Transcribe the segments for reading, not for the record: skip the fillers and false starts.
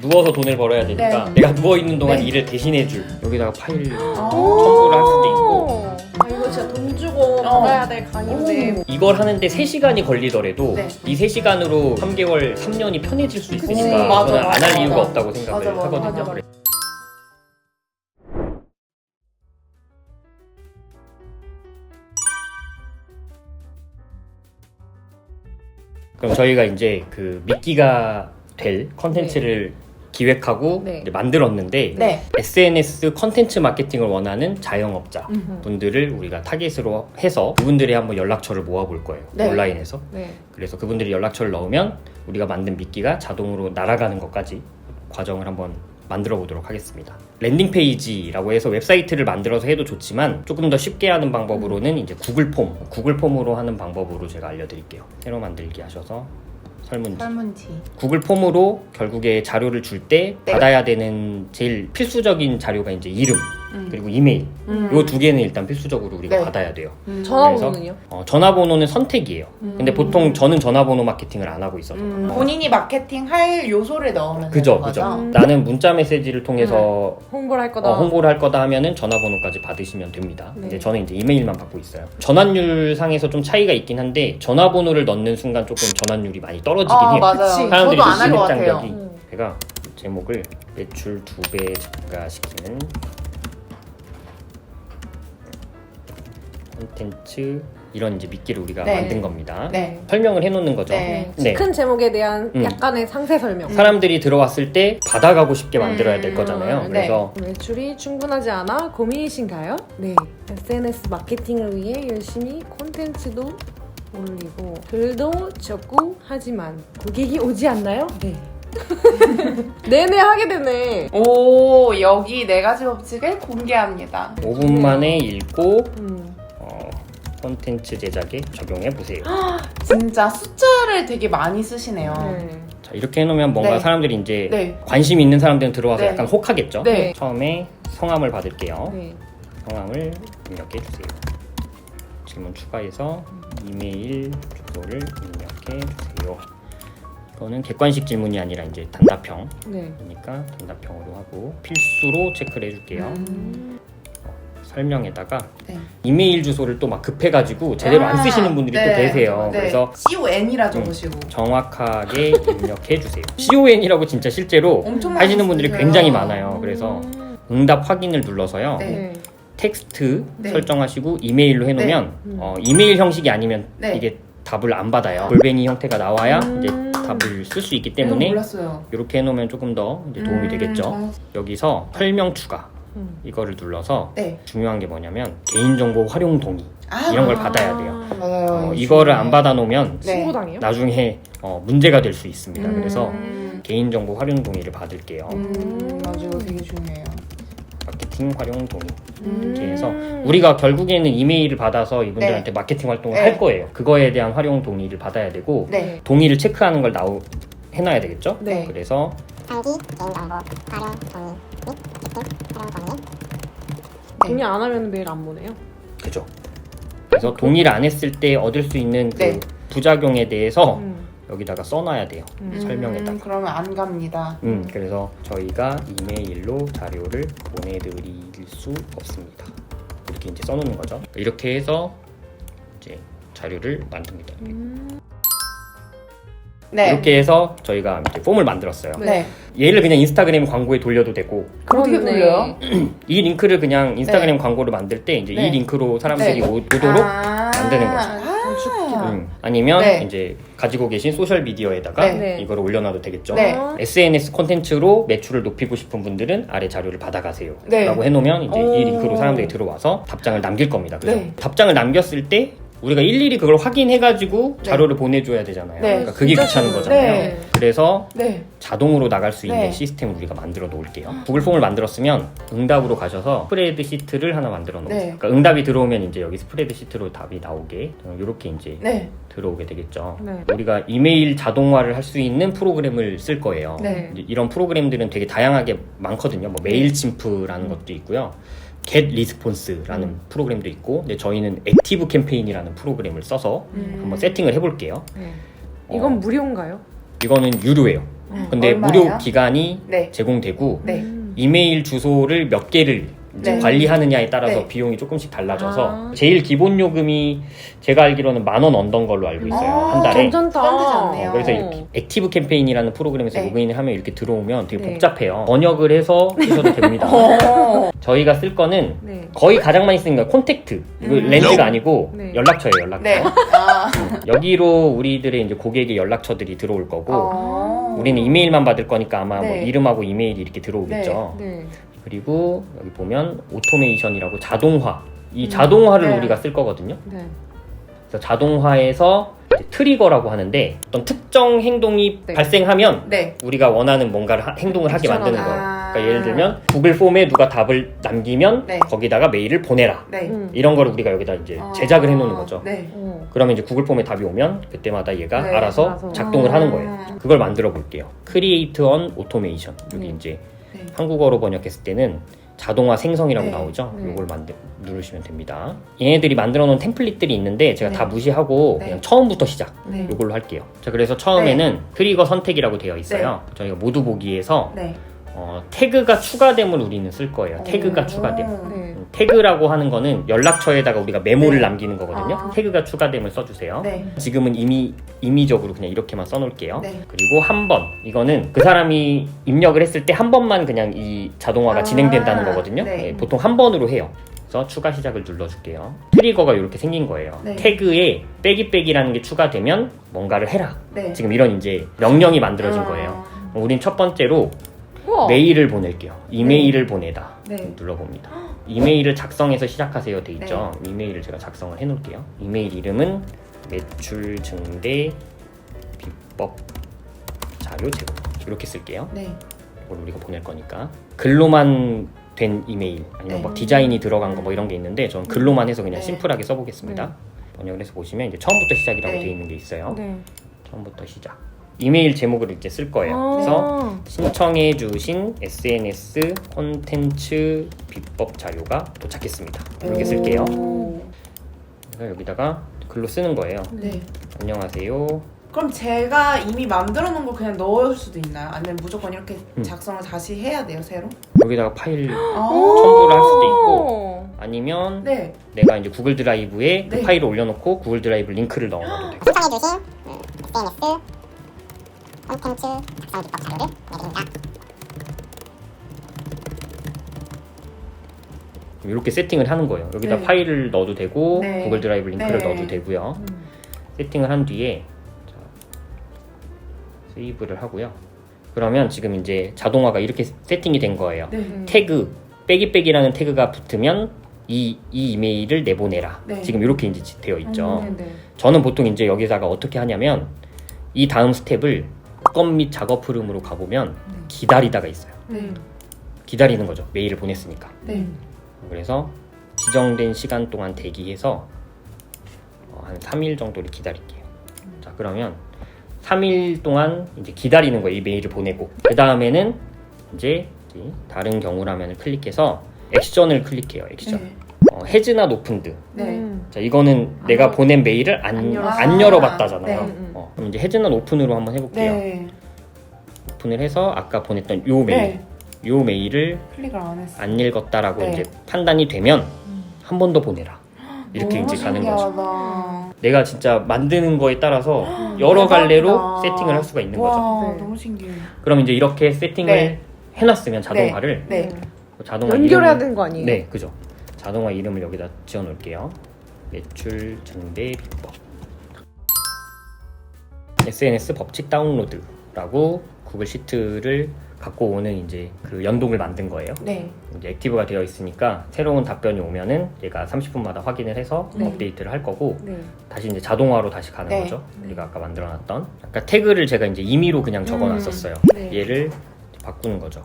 누워서 돈을 벌어야 되니까 네. 내가 누워있는 동안 네. 일을 대신해줄 여기다가 파일 첨부를 할 수도 있고 아, 이거 진짜 돈 주고 받아야 될 강의인데. 이걸 하는데 3시간이 걸리더라도 네. 이 3시간으로 3개월, 3년이 편해질 수 있으니까 그치, 맞아, 저는 안 맞아, 할 이유가 맞아. 없다고 생각을 맞아, 맞아, 하거든요. 맞아. 그럼 저희가 이제 그 미끼가 될 컨텐츠를 기획하고 네. 이제 만들었는데 네. SNS 컨텐츠 마케팅을 원하는 자영업자 분들을 우리가 타겟으로 해서 그분들의 한번 연락처를 모아볼 거예요. 네. 온라인에서. 네. 그래서 그분들이 연락처를 넣으면 우리가 만든 미끼가 자동으로 날아가는 것까지 과정을 한번 만들어 보도록 하겠습니다. 랜딩 페이지라고 해서 웨브사이트를 만들어서 해도 좋지만 조금 더 쉽게 하는 방법으로는 이제 구글 폼으로 하는 방법으로 제가 알려드릴게요. 새로 만들기 하셔서 설문지. 구글 폼으로 결국에 자료를 줄 때 네. 받아야 되는 제일 필수적인 자료가 이제 이름 그리고 이메일 요 두 개는 일단 필수적으로 우리가 네. 받아야 돼요. 전화번호는요? 전화번호는 선택이에요. 근데 보통 저는 전화번호 마케팅을 안 하고 있어서 본인이 마케팅 할 요소를 넣으면 그죠. 되는 거죠? 나는 문자 메시지를 통해서 홍보를 할 거다. 홍보를 할 거다 하면은 전화번호까지 받으시면 됩니다. 네. 근데 저는 이제 이메일만 받고 있어요. 전환율 상에서 좀 차이가 있긴 한데 전화번호를 넣는 순간 조금 전환율이 많이 떨어지긴 해요. 맞아요. 그치. 사람들이 저도 안 할 것 같아요. 진입장벽이 제가 제목을 매출 2배 증가시키는 콘텐츠 이런 이제 미끼를 우리가 네. 만든 겁니다. 네. 설명을 해놓는 거죠. 네. 네. 큰 제목에 대한 음. 약간의 상세 설명. 사람들이 들어왔을 때 받아가고 싶게 만들어야 될 거잖아요. 네. 그래서 매출이 충분하지 않아 고민이신가요? 네. SNS 마케팅을 위해 열심히 콘텐츠도 올리고 글도 적고 하지만 고객이 오지 않나요? 네. 내내 하게 되네. 오, 여기 4가지 법칙을 공개합니다. 5분 만에 읽고 음. 콘텐츠 제작에 적용해 보세요. 진짜 숫자를 되게 많이 쓰시네요. 네. 자, 이렇게 해놓으면 뭔가 네. 사람들이 이제 네. 관심 있는 사람들은 들어와서 네. 약간 혹하겠죠. 네. 처음에 성함을 받을게요. 네. 성함을 입력해 주세요. 질문 추가해서 이메일 주소를 입력해 주세요. 이거는 객관식 질문이 아니라 이제 단답형. 네. 그러니까 단답형으로 하고 필수로 체크를 해줄게요. 설명에다가 네. 이메일 주소를 또 막 급해가지고 제대로 안 쓰시는 분들이 또 계세요. 네. 그래서 CON이라 적으시고. 정확하게 입력해 주세요. CON이라고 진짜 실제로 엄청 하시는 많이 분들이 쓰세요. 굉장히 많아요. 그래서 응답 확인을 눌러서요. 네. 네. 텍스트 네. 설정하시고 이메일로 해놓으면 이메일 형식이 아니면 네. 이게 답을 안 받아요. 골뱅이 형태가 나와야 이제 답을 쓸 수 있기 때문에 몰랐어요. 이렇게 해놓으면 조금 더 이제 도움이 되겠죠. 여기서 설명 추가 이거를 눌러서 네. 중요한 게 뭐냐면 개인정보 활용 동의 이런 걸 받아야 돼요. 맞아요. 이거를 안 받아놓으면 네. 신고당해요? 나중에 문제가 될 수 있습니다. 그래서 음. 개인정보 활용 동의를 받을게요. 맞아요. 이거 되게 중요해요. 마케팅 활용 동의 이렇게 해서 우리가 결국에는 이메일을 받아서 이분들한테 마케팅 활동을 네. 할 거예요. 그거에 대한 활용 동의를 받아야 되고 네. 동의를 체크하는 걸 해놔야 되겠죠? 네. 그래서 살기, 개인정보, 활용, 동의 및 마케팅, 활용 동의 동의 안 하면 메일 안 보내요? 그죠. 그래서 동의를 안 했을 때 얻을 수 있는 그 네. 부작용에 대해서 여기다가 써놔야 돼요. 설명에다가. 그러면 안 갑니다. 그래서 저희가 이메일로 자료를 보내드릴 수 없습니다. 이렇게 이제 써놓는 거죠. 이렇게 해서 이제 자료를 만듭니다. 네. 이렇게 해서 저희가 이제 폼을 만들었어요. 네. 얘를 그냥 인스타그램 광고에 돌려도 되고 어떻게 그렇네. 돌려요? 이 링크를 그냥 인스타그램 광고를 만들 때 이제 네. 이 링크로 사람들이 네. 오도록 만드는 거죠. 아니면 네. 이제 가지고 계신 소셜 미디어에다가 네. 이걸 올려놔도 되겠죠. 네. SNS 콘텐츠로 매출을 높이고 싶은 분들은 아래 자료를 받아가세요. 네. 라고 해놓으면 이제 오. 이 링크로 사람들이 들어와서 답장을 남길 겁니다. 그래서 네. 답장을 남겼을 때 우리가 일일이 그걸 확인해가지고 네. 자료를 보내줘야 되잖아요. 네. 그러니까 그게 진짜 귀찮은 싫어요. 거잖아요. 네. 그래서 네. 자동으로 나갈 수 있는 네. 시스템을 우리가 만들어 놓을게요. 구글 폼을 만들었으면 응답으로 가셔서 스프레드 시트를 하나 만들어 놓으세요. 네. 그러니까 응답이 들어오면 이제 여기 스프레드 시트로 답이 나오게 이렇게 이제 네. 들어오게 되겠죠. 네. 우리가 이메일 자동화를 할 수 있는 프로그램을 쓸 거예요. 네. 이제 이런 프로그램들은 되게 다양하게 많거든요. 뭐 메일침프라는 것도 있고요. Get Response라는 프로그램도 있고, 근데 저희는 액티브 캠페인이라는 프로그램을 써서 한번 세팅을 해볼게요. 네. 이건 무료인가요? 이거는 유료예요. 근데 얼마예요? 무료 기간이 네. 제공되고 네. 이메일 주소를 몇 개를 이제 네. 관리하느냐에 따라서 네. 비용이 조금씩 달라져서 아. 제일 기본 요금이 제가 알기로는 10,000원 언던 걸로 알고 있어요. 한 달에. 괜찮다. 부담되지 않네요. 그래서 이렇게 액티브 캠페인이라는 프로그램에서 네. 로그인을 하면 이렇게 들어오면 되게 네. 복잡해요. 번역을 해서 쓰셔도 됩니다. 저희가 쓸 거는 네. 거의 가장 많이 쓰는 거 콘택트. 이거 렌즈가 아니고 네. 연락처예요, 연락처. 네. 아. 여기로 우리들의 이제 고객의 연락처들이 들어올 거고 우리는 이메일만 받을 거니까 아마 뭐 네. 이름하고 이메일이 이렇게 들어오겠죠. 네. 그리고 여기 보면 오토메이션이라고 자동화. 이 자동화를 네. 우리가 쓸 거거든요. 네. 그래서 자동화에서 이제 트리거라고 하는데 어떤 특정 행동이 네. 발생하면 네. 우리가 원하는 뭔가를 행동을 하게 액션하는 만드는 거예요. 아. 그러니까 예를 들면 구글 폼에 누가 답을 남기면 네. 거기다가 메일을 보내라. 네. 이런 거를 우리가 여기다 이제 아. 제작을 해놓는 거죠. 네. 그러면 이제 구글 폼에 답이 오면 그때마다 얘가 네, 알아서 알아서. 작동을 하는 거예요. 그걸 만들어 볼게요. Create on Automation. 여기 네. 이제 네. 한국어로 번역했을 때는 자동화 생성이라고 네. 나오죠. 네. 이걸 누르시면 됩니다. 얘네들이 만들어 놓은 템플릿들이 있는데 제가 네. 다 무시하고 네. 그냥 처음부터 시작. 네. 이걸로 할게요. 자, 그래서 처음에는 트리거 선택이라고 되어 있어요. 저희가 모두 보기에서 네. 태그가 추가됨을 우리는 쓸 거예요. 태그가 추가됨. 네. 태그라고 하는 거는 연락처에다가 우리가 메모를 네. 남기는 거거든요. 아. 태그가 추가됨을 써주세요. 네. 지금은 이미 임의적으로 그냥 이렇게만 써놓을게요. 네. 그리고 한 번. 이거는 그 사람이 입력을 했을 때 한 번만 그냥 이 자동화가 아. 진행된다는 거거든요. 네. 네, 보통 한 번으로 해요. 그래서 추가 시작을 눌러줄게요. 트리거가 이렇게 생긴 거예요. 네. 태그에 빼기빼기라는 게 추가되면 뭔가를 해라. 네. 지금 이런 이제 명령이 만들어진 아. 거예요. 우린 첫 번째로 우와. 메일을 보낼게요. 이메일을 보내다. 네. 눌러봅니다. 이메일을 작성해서 시작하세요 돼 있죠. 이메일을 제가 작성을 해놓을게요. 이메일 이름은 매출 증대 비법 자료 제공 이렇게 쓸게요. 네. 이걸 우리가 보낼 거니까 글로만 된 이메일 아니면 네. 뭐 디자인이 들어간 거 뭐 이런 게 있는데 저는 글로만 해서 그냥 네. 심플하게 써보겠습니다. 번역을 해서 보시면 이제 처음부터 시작이라고 네. 돼 있는 게 있어요. 네. 처음부터 시작. 이메일 제목을 이제 쓸 거예요. 그래서 신청해 주신 SNS 콘텐츠 비법 자료가 도착했습니다. 이렇게 쓸게요. 오. 그래서 여기다가 글로 쓰는 거예요. 네. 안녕하세요. 그럼 제가 이미 만들어 놓은 거 그냥 넣을 수도 있나요? 아니면 무조건 이렇게 음. 작성을 다시 해야 돼요, 새로? 여기다가 파일 아. 첨부를 할 수도 있고 아니면 네. 내가 이제 구글 드라이브에 그 네. 파일을 올려놓고 구글 드라이브 링크를 넣어놔도 돼요. 신청해주신 SNS 콘텐츠 작성 비법 자료를 내드립니다. 이렇게 세팅을 하는 거예요. 여기다 네. 파일을 넣어도 되고 네. 구글 드라이브 링크를 네. 넣어도 되고요. 세팅을 한 뒤에 자, 세이브를 하고요. 그러면 지금 이제 자동화가 이렇게 세팅이 된 거예요. 네. 태그 빼기빼기라는 태그가 붙으면 이 이메일을 내보내라. 네. 지금 이렇게 이제 되어 있죠. 네. 저는 보통 이제 여기다가 어떻게 하냐면 이 다음 스텝을 작업 및 작업 흐름으로 가보면 기다리다가 있어요. 네. 기다리는 거죠. 메일을 보냈으니까. 네. 그래서 지정된 시간 동안 대기해서 한 3일 정도를 기다릴게요. 자, 그러면 3일 동안 이제 기다리는 거예요. 이 메일을 보내고. 그 다음에는 이제 다른 경우라면 클릭해서 액션을 클릭해요. 액션. 네. 헤즈나 오픈드. 네. 자, 이거는 내가 보낸 메일을 안 열었어. 열어봤다잖아요. 네. 그럼 이제 헤즈나 오픈으로 한번 해볼게요. 네. 오픈을 해서 아까 보냈던 요 메일, 네. 요 메일을 클릭을 안 했어. 안 읽었다라고 네. 이제 판단이 되면 한 번 더 보내라. 이렇게 너무 이제 가는 거죠. 신기하다. 내가 진짜 만드는 거에 따라서 여러 갈래로 대박이다. 세팅을 할 수가 있는 와, 거죠. 네. 너무 신기해. 그럼 이제 이렇게 세팅을 네. 해놨으면 자동화를 네. 자동화 연결해야 이름을- 되는 거 아니에요? 네, 그죠. 자동화 이름을 여기다 지어 놓을게요. 매출 증대 비법. SNS 법칙 다운로드라고 구글 시트를 갖고 오는 이제 그 연동을 만든 거예요. 네. 이제 액티브가 되어 있으니까 새로운 답변이 오면은 얘가 30분마다 확인을 해서 네. 업데이트를 할 거고 네. 다시 이제 자동화로 다시 가는 네. 거죠. 우리가 아까 만들어놨던 아까 태그를 제가 이제 임의로 그냥 적어놨었어요. 네. 얘를 바꾸는 거죠.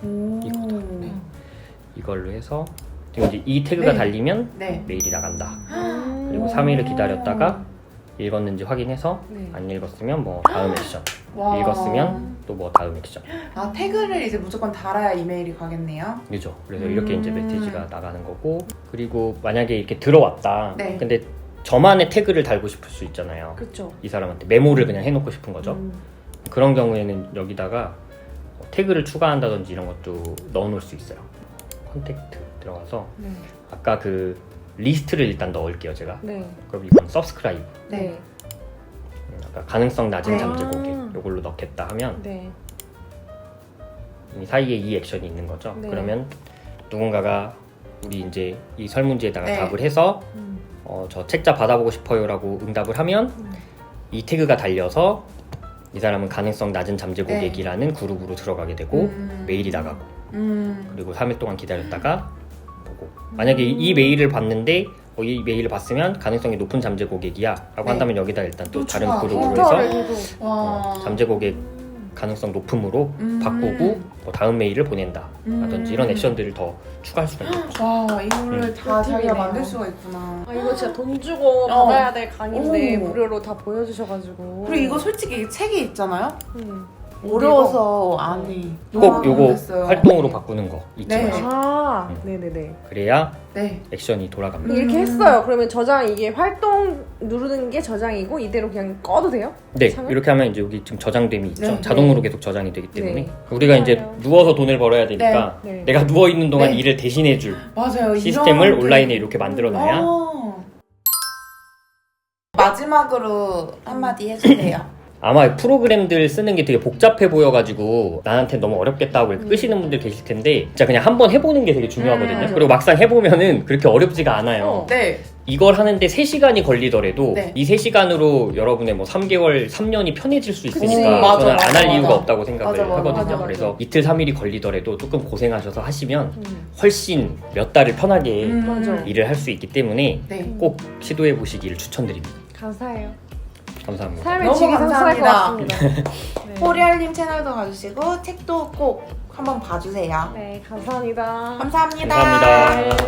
오. 이거다. 네. 이걸로 해서 지금 이제 이 태그가 네. 달리면 네. 메일이 나간다. 그리고 3일을 기다렸다가 읽었는지 확인해서 네. 안 읽었으면 뭐 다음 액션, 와. 읽었으면 또 뭐 다음 액션. 아, 태그를 이제 무조건 달아야 이메일이 가겠네요. 그죠. 그래서 이렇게 이제 메시지가 나가는 거고, 그리고 만약에 이렇게 들어왔다. 네. 근데 저만의 태그를 달고 싶을 수 있잖아요. 그쵸. 이 사람한테 메모를 그냥 해놓고 싶은 거죠. 음. 그런 경우에는 여기다가 태그를 추가한다든지 이런 것도 넣어놓을 수 있어요. 컨택트 들어가서 네. 아까 그 리스트를 일단 넣을게요 제가. 네. 그럼 이건 subscribe. 네. 아까 가능성 낮은 네. 잠재 고객 아. 요걸로 넣겠다 하면 네. 이 사이에 이 액션이 있는 거죠. 네. 그러면 누군가가 우리 이제 이 설문지에다가 네. 답을 해서 음. 저 책자 받아보고 싶어요라고 응답을 하면 이 태그가 달려서 이 사람은 가능성 낮은 잠재 네. 고객이라는 그룹으로 들어가게 되고 메일이 나가고 그리고 3일 동안 기다렸다가 보고 만약에 이 메일을 봤는데 이 메일을 봤으면 가능성이 높은 잠재 고객이야 라고 네. 한다면 여기다 일단 또 또 다른 추가. 그룹으로 필터를 해서 해도 와. 잠재 고객 가능성 높음으로 바꾸고 뭐 다음 메일을 보낸다 라든지 이런 액션들을 더 추가할 수가 있는 거죠. 와, 이거를 다 자기가 꿀팁이네요. 만들 수가 있구나. 아 이거 진짜 돈 주고 받아야 될 강의인데 오. 무료로 다 보여주셔가지고. 그리고 이거 솔직히 책이 있잖아요? 음. 어려워서 안이 꼭 요거 됐어요. 활동으로 바꾸는 거 잊지 네. 마시고 아, 네네네. 그래야 네. 액션이 돌아갑니다. 이렇게 했어요. 그러면 저장 이게 활동 누르는 게 저장이고 이대로 그냥 꺼도 돼요? 네, 창을? 이렇게 하면 이제 여기 지금 저장됨이 있죠. 네. 자동으로 계속 저장이 되기 때문에 네. 우리가 이제 맞아요. 누워서 돈을 벌어야 되니까 네. 네. 내가 누워 있는 동안 네. 일을 대신해줄 맞아요. 시스템을 이런 온라인에 게- 이렇게 만들어놔야 마지막으로 한마디 해주세요. 아마 프로그램들 쓰는 게 되게 복잡해 보여가지고 나한테 너무 어렵겠다고 이렇게 끄시는 분들 계실 텐데 진짜 그냥 한번 해보는 게 되게 중요하거든요. 맞아요. 그리고 막상 해보면은 그렇게 어렵지가 않아요. 네. 이걸 하는데 3시간이 걸리더라도 네. 이 3시간으로 여러분의 뭐 3개월, 3년이 편해질 수 그치. 있으니까 맞아, 저는 맞아, 안 할 맞아. 이유가 없다고 생각을 맞아, 맞아, 하거든요. 맞아. 그래서 이틀, 3일이 걸리더라도 조금 고생하셔서 하시면 음. 훨씬 몇 달을 편하게 맞아. 일을 할 수 있기 때문에 네. 꼭 시도해 보시기를 추천드립니다. 감사해요. 감사합니다. 삶의 너무 질이 상승할 것 감사합니다. 같습니다. 네. 호리알님 채널도 가주시고 책도 꼭 한번 봐주세요. 네, 감사합니다. 감사합니다. 감사합니다. 네.